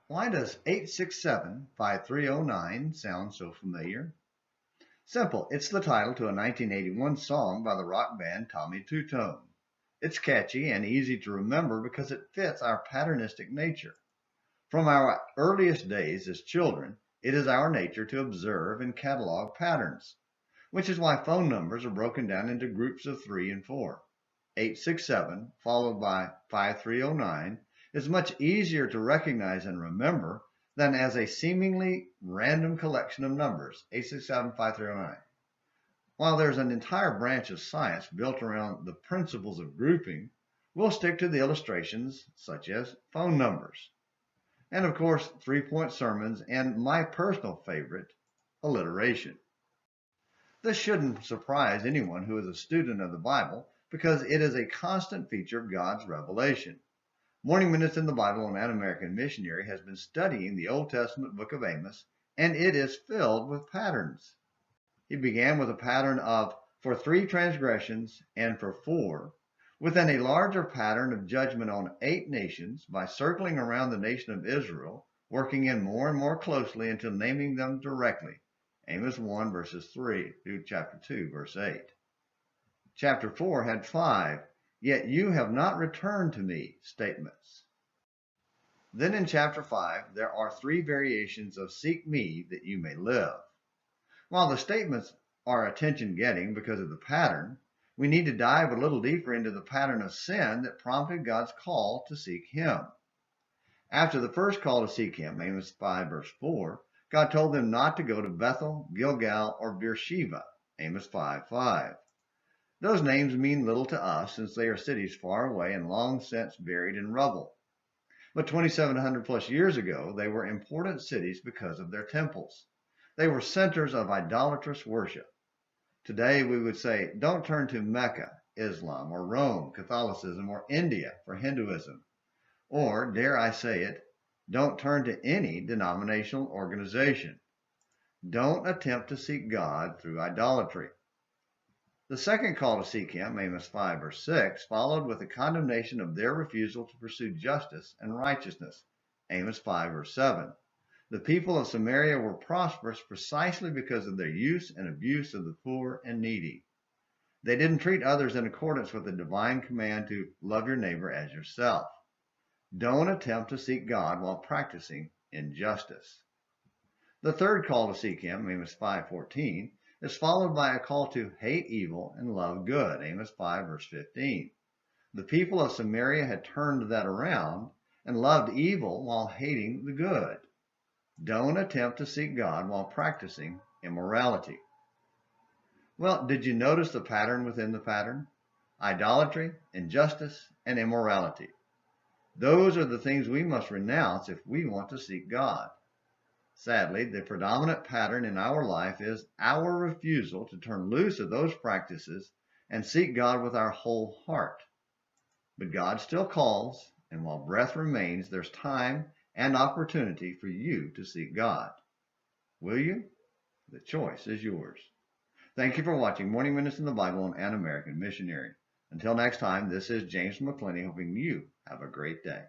Why does 867-5309 sound so familiar? Simple, it's the title to a 1981 song by the rock band Tommy Tutone. It's catchy and easy to remember because it fits our patternistic nature. From our earliest days as children, it is our nature to observe and catalog patterns, which is why phone numbers are broken down into groups of 3 and 4. 867 followed by 5309 is much easier to recognize and remember than as a seemingly random collection of numbers, 867, 5309. While there's an entire branch of science built around the principles of grouping, we'll stick to the illustrations such as phone numbers. And of course, 3-point sermons and my personal favorite, alliteration. This shouldn't surprise anyone who is a student of the Bible because it is a constant feature of God's revelation. Morning Minutes in the Bible on An American Missionary has been studying the Old Testament book of Amos, and it is filled with patterns. He began with a pattern of for 3 transgressions and for 4, within a larger pattern of judgment on 8 nations by circling around the nation of Israel, working in more and more closely until naming them directly. Amos 1 verses 3 through chapter 2 verse 8. Chapter 4 had 5, yet you have not returned to me statements. Then in chapter 5, there are 3 variations of seek me that you may live. While the statements are attention-getting because of the pattern, we need to dive a little deeper into the pattern of sin that prompted God's call to seek him. After the first call to seek him, Amos 5 verse 4, God told them not to go to Bethel, Gilgal, or Beersheba, Amos 5:5. Those names mean little to us since they are cities far away and long since buried in rubble. But 2,700 plus years ago, they were important cities because of their temples. They were centers of idolatrous worship. Today, we would say, don't turn to Mecca, Islam, or Rome, Catholicism, or India for Hinduism. Or, dare I say it, don't turn to any denominational organization. Don't attempt to seek God through idolatry. The second call to seek him, Amos 5 verse 6, followed with a condemnation of their refusal to pursue justice and righteousness, Amos 5 verse 7. The people of Samaria were prosperous precisely because of their use and abuse of the poor and needy. They didn't treat others in accordance with the divine command to love your neighbor as yourself. Don't attempt to seek God while practicing injustice. The third call to seek him, Amos 5:14, is followed by a call to hate evil and love good, Amos 5 verse 15. The people of Samaria had turned that around and loved evil while hating the good. Don't attempt to seek God while practicing immorality. Well, did you notice the pattern within the pattern? Idolatry, injustice, and immorality. Those are the things we must renounce if we want to seek God. Sadly, the predominant pattern in our life is our refusal to turn loose of those practices and seek God with our whole heart. But God still calls, and while breath remains, there's time and opportunity for you to seek God. Will you? The choice is yours. Thank you for watching Morning Minutes in the Bible on An American Missionary. Until next time, this is James McClenny hoping you have a great day.